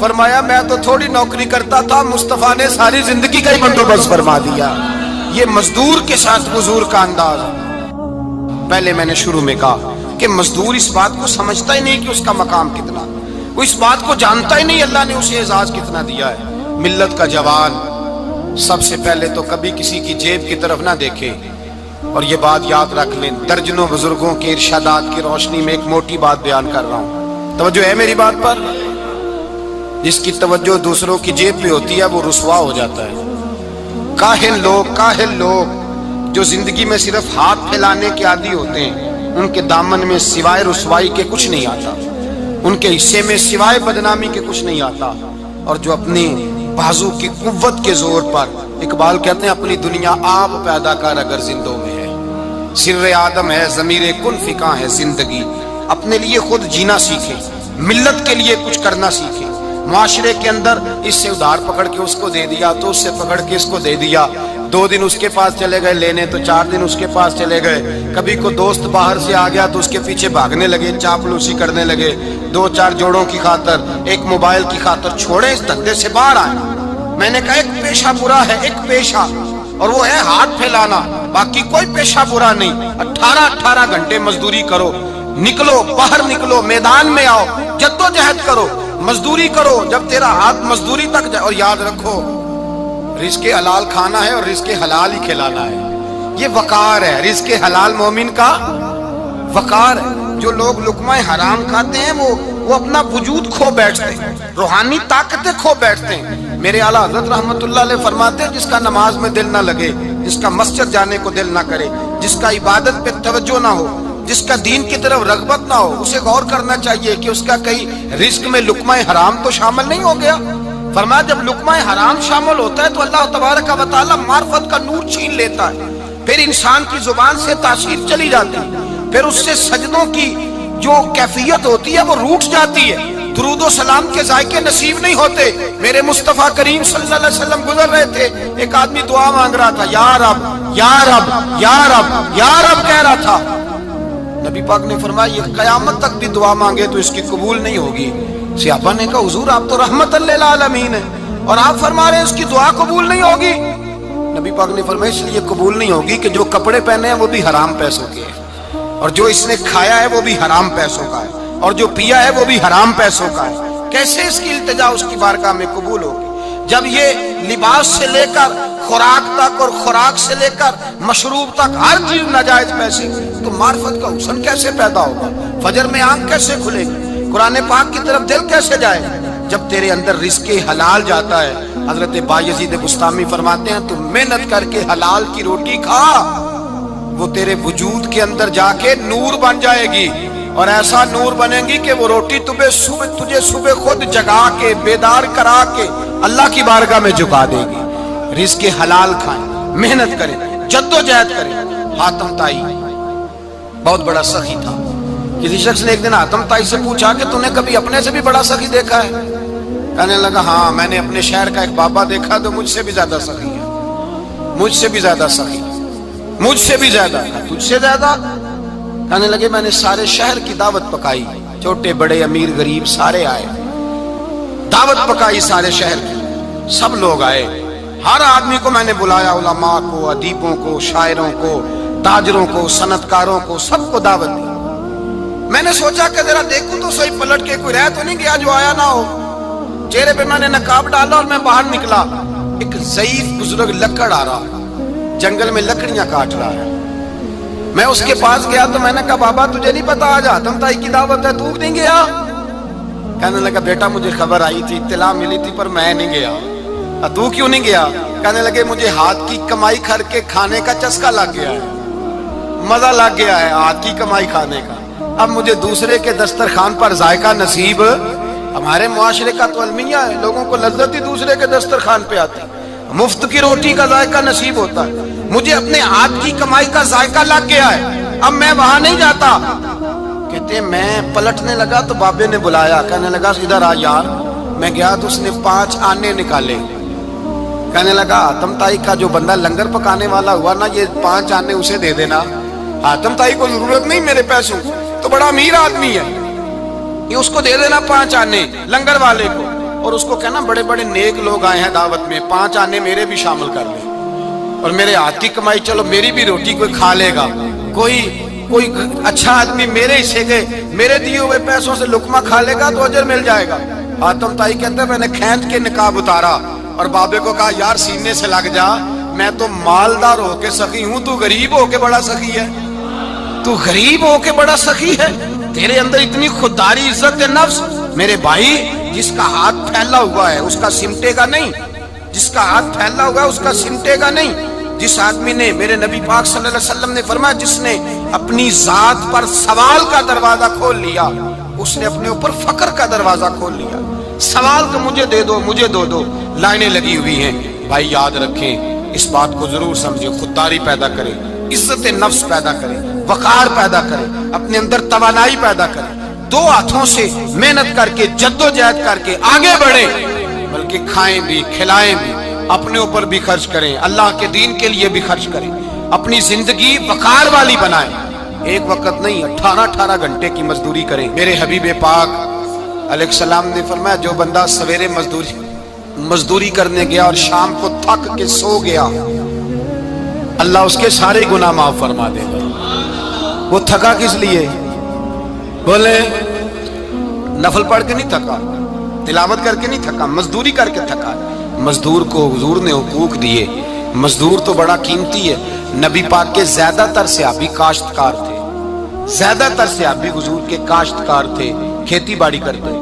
فرمایا میں تو تھوڑی نوکری کرتا تھا، مصطفیٰ نے ساری زندگی کا ہی بندوبست فرما دیا۔ یہ مزدور کے ساتھ حضور کا انداز۔ پہلے میں نے شروع میں کہا کہ مزدور اس بات کو سمجھتا ہی نہیں کہ اس کا مقام کتنا، وہ اس بات کو جانتا ہی نہیں اللہ نے اسے اعزاز کتنا دیا ہے۔ ملت کا جوان سب سے پہلے تو کبھی کسی کی جیب کی طرف نہ دیکھے، اور یہ بات یاد رکھ لیں، درجنوں بزرگوں کے ارشادات کی روشنی میں ایک موٹی بات بیان کر رہا ہوں، توجہ ہے میری بات پر؟ جس کی توجہ دوسروں کی جیب پہ ہوتی ہے وہ رسوا ہو جاتا ہے۔ کاہل لوگ جو زندگی میں صرف ہاتھ پھیلانے کے عادی ہوتے ہیں، ان کے دامن میں سوائے رسوائی کے کچھ نہیں آتا، ان کے حصے میں سوائے بدنامی کے کچھ نہیں آتا۔ اور جو اپنی بازو کی قوت کے زور پر، اقبال کہتے ہیں اپنی دنیا آپ پیدا کر اگر زندوں میں ہے، سر آدم ہے ضمیر کن فکاں ہے زندگی، اپنے لیے خود جینا سیکھے، ملت کے لیے کچھ کرنا سیکھے۔ معاشرے کے اندر اس سے ادھار پکڑ کے اس کو دے دیا تو اس سے پکڑ کے اس کو دے دیا، 2 دن اس کے پاس چلے گئے لینے تو 4 دن اس کے پاس چلے گئے، کبھی کو دوست باہر سے آ گیا تو اس کے پیچھے بھاگنے لگے، چاپلوسی کرنے لگے، 2-4 جوڑوں کی خاطر، ایک موبائل کی خاطر چھوڑے اس دھندے سے باہر آئے۔ میں نے کہا ایک پیشہ برا ہے، ایک پیشہ، اور وہ ہے ہاتھ پھیلانا، باقی کوئی پیشہ برا نہیں۔ 18 گھنٹے مزدوری کرو، نکلو باہر، نکلو میدان میں آؤ، جدوجہد کرو، مزدوری کرو جب تیرا ہاتھ مزدوری تک جائے۔ اور یاد رکھو رزق حلال کھانا ہے اور رزق حلال ہی کھلانا ہے، یہ وقار ہے، رزق حلال مومن کا وقار ہے۔ جو لوگ لقمہ حرام کھاتے ہیں وہ اپنا وجود کھو بیٹھتے ہیں، روحانی طاقتیں کھو بیٹھتے ہیں۔ میرے اعلیٰ حضرت رحمت اللہ علیہ فرماتے ہیں جس کا نماز میں دل نہ لگے، جس کا مسجد جانے کو دل نہ کرے، جس کا عبادت پہ توجہ نہ ہو، جس کا دین کی طرف رغبت نہ ہو، اسے غور کرنا چاہیے کہ اس کا کہیں رزق میں لقمہ حرام تو شامل نہیں ہو گیا۔ فرمایا جب لقمہ حرام شامل ہوتا ہے تو اللہ تبارک و تعالی معرفت کا نور چھین لیتا ہے، پھر انسان کی زبان سے تاثیر چلی جاتی ہے، پھر اس سے سجدوں کی جو کیفیت ہوتی ہے وہ روٹ جاتی ہے، درود و سلام کے ذائقے نصیب نہیں ہوتے۔ میرے مصطفیٰ کریم صلی اللہ علیہ وسلم گزر رہے تھے، ایک آدمی دعا مانگ رہا تھا، یا رب یا رب یا رب یا رب کہہ رہا تھا۔ نبی پاک نے فرمایا یہ قیامت تک بھی دعا مانگے تو اس کی قبول نہیں ہوگی۔ صحابہ نے کہا حضور آپ تو رحمت للعالمین ہیں اور آپ فرما رہے ہیں اس کی دعا قبول نہیں ہوگی۔ نبی پاک نے فرمایا اس لیے قبول نہیں ہوگی کہ جو کپڑے پہنے ہیں وہ بھی حرام پیسوں کے ہیں، اور جو اس نے کھایا ہے وہ بھی حرام پیسوں کا ہے، اور جو پیا ہے وہ بھی حرام پیسوں کا ہے۔ کیسے اس کی التجا اس کی بارگاہ میں قبول ہوگی جب یہ لباس سے لے کر خوراک تک اور خوراک سے لے کر مشروب تک ہر چیز ناجائز پیسے، تو معرفت کا حسن کیسے پیدا ہوگا؟ فجر میں آنکھ کیسے کھلے گی؟ قرآن پاک کی طرف دل کیسے جائے جب تیرے اندر رزق حلال جاتا ہے؟ حضرت بایزید بستامی فرماتے ہیں تو محنت کر کے حلال کی روٹی کھا، وہ تیرے وجود کے اندر جا کے نور بن جائے گی، اور ایسا نور بنے گی کہ وہ روٹی تجھے صبح خود جگا کے بیدار کرا کے اللہ کی بارگاہ میں جھکا دے گی۔ رزق حلال کھائیں، محنت کریں، جدوجہد کریں۔ حاتم طائی بہت بڑا سخی تھا، کسی شخص نے ایک دن حاتم طائی سے پوچھا کہ تو نے کبھی اپنے سے بھی بڑا سخی دیکھا ہے؟ کہنے لگا ہاں میں نے اپنے شہر کا ایک بابا دیکھا تو مجھ سے بھی زیادہ سخی ہے، مجھ سے بھی زیادہ سخی، مجھ سے بھی زیادہ، تجھ سے زیادہ؟ کہنے لگے میں نے سارے شہر کی دعوت پکائی، چھوٹے بڑے امیر غریب سارے آئے، دعوت پکائی سارے شہر کی، سب لوگ آئے، ہر آدمی کو میں نے بلایا، علماء کو، ادیبوں کو، شاعروں کو، تاجروں کو، صنعتکاروں کو، سب کو دعوت دی۔ میں نے سوچا کہ ذرا دیکھوں تو صحیح پلٹ کے کوئی رہ تو نہیں گیا جو آیا نہ ہو۔ چہرے پہ میں نے نقاب ڈالا اور میں باہر نکلا، ایک ضعیف بزرگ لکڑ آ رہا، جنگل میں لکڑیاں کاٹ رہا ہے۔ میں اس کے پاس گیا تو میں نے کہا بابا تجھے نہیں پتا آج حاتم طائی کی دعوت ہے، تو نہیں گیا؟ کہنے لگا بیٹا مجھے خبر آئی تھی، اطلاع ملی تھی پر میں نہیں گیا۔ تو کیوں نہیں گیا؟ کہنے لگے مجھے ہاتھ کی کمائی کر کے کھانے کا چسکا لگ گیا ہے، مزہ لگ گیا ہے ہاتھ کی کمائی کھانے کا، اب مجھے دوسرے کے دسترخوان پر ذائقہ نصیب۔ ہمارے معاشرے کا تو المیہ ہے، لوگوں کو لذت ہی دوسرے کے دسترخوان پہ آتی، مفت کی روٹی کا ذائقہ نصیب ہوتا ہے، مجھے اپنے ہاتھ کی کمائی کا ذائقہ لگ گیا ہے، اب میں وہاں نہیں جاتا۔ کہتے میں پلٹنے لگا تو بابے نے بلایا، کہنے لگا ادھر آ یار۔ میں گیا تو اس نے 5 آنے نکالے، کہنے لگا حاتم طائی کا جو بندہ لنگر پکانے والا ہوا نا، یہ 5 آنے اسے دے دینا، حاتم طائی کو ضرورت نہیں میرے پیسوں، تو بڑا امیر آدمی ہے، یہ اس کو دے دینا 5 آنے لنگر والے کو۔ اور اس کو کہنا بڑے بڑے نیک لوگ آئے ہیں دعوت میں، 5 آنے میرے بھی شامل کر لیں، اور میرے ہاتھ کی کمائی چلو میری بھی روٹی کوئی کھا لے گا، کوئی اچھا آدمی میرے حصے کے میرے دیے ہوئے پیسوں سے لقمہ کھا لے گا تو اجر مل جائے گا۔ حاتم طائی کہتے ہیں میں نے کھینچ کے نقاب اتارا اور بابے کو کہا یار سینے سے لگ جا، میں تو مالدار ہو کے سخی ہوں، تو غریب ہو کے بڑا سخی ہے، تو غریب ہو کے بڑا سخی ہے، تیرے اندر اتنی خودداری عزت نفس۔ میرے بھائی جس کا ہاتھ پھیلا ہوا ہے اس کا سمٹے گا نہیں، جس کا ہاتھ پھیلا ہوا ہے اس کا سمٹے گا نہیں۔ جس آدمی نے، میرے نبی پاک صلی اللہ علیہ وسلم نے فرمایا جس نے اپنی ذات پر سوال کا دروازہ کھول لیا اس نے اپنے اوپر فقر کا دروازہ کھول لیا۔ سوال تو مجھے دے دو، مجھے دو لائنیں لگی ہوئی ہیں۔ بھائی یاد رکھیں، اس بات کو ضرور سمجھیں، خودداری پیدا کریں، عزت نفس پیدا کریں، وقار پیدا کریں، اپنے اندر توانائی پیدا کریں، 2 ہاتھوں سے محنت کر کے جدوجہد کر کے آگے بڑھیں، بلکہ کھائیں بھی کھلائیں بھی، اپنے اوپر بھی خرچ کریں، اللہ کے دین کے لیے بھی خرچ کریں، اپنی زندگی وقار والی بنائیں۔ ایک وقت نہیں 18 گھنٹے کی مزدوری کریں۔ میرے حبیب پاک علیہ السلام نے فرمایا جو بندہ سویرے مزدوری کرنے گیا اور شام کو تھک کے سو گیا اللہ اس کے سارے گناہ معاف فرما دے گا۔ وہ تھکا کس لیے؟ بولے نفل پڑھ کے نہیں تھکا، تلاوت کر کے نہیں تھکا، مزدوری کر کے تھکا۔ مزدور کو حضور نے حقوق دیے، مزدور تو بڑا قیمتی ہے۔ نبی پاک کے زیادہ تر صحابی کاشتکار تھے، زیادہ تر صحابی حضور کے کاشتکار تھے، کھیتی باڑی کرتے،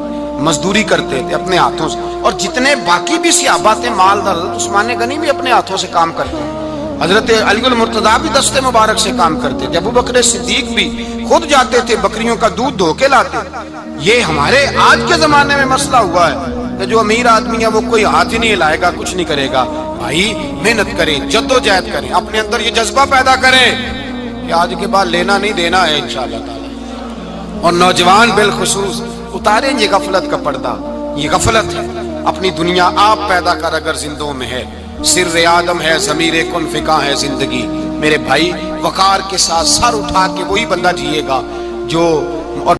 مزدوری کرتے تھے اپنے ہاتھوں سے، اور جتنے باقی بھی صحابہ تھے مالدار، حضرت عثمان غنی بھی اپنے ہاتھوں سے کام کرتے، حضرت علی المرتضیٰ بھی دست مبارک سے کام کرتے تھے، ابو بکر صدیق بھی خود جاتے تھے بکریوں کا دودھ دھو کے لاتے۔ یہ ہمارے آج کے زمانے میں مسئلہ ہوا ہے کہ جو امیر آدمی ہے وہ کوئی ہاتھ ہی نہیں ہلائے گا، کچھ نہیں کرے گا۔ بھائی محنت کریں، جدوجہد کریں، اپنے اندر یہ جذبہ پیدا کریں کہ آج کے بعد لینا نہیں دینا ہے انشاءاللہ تعالی۔ اور نوجوان بالخصوص اتاریں یہ غفلت کا پردہ، یہ غفلت ہے۔ اپنی دنیا آپ پیدا کر اگر زندوں میں ہے، سر آدم ہے، ضمیر کن فکا ہے زندگی۔ میرے بھائی وقار کے ساتھ سر اٹھا کے وہی بندہ جیے گا جو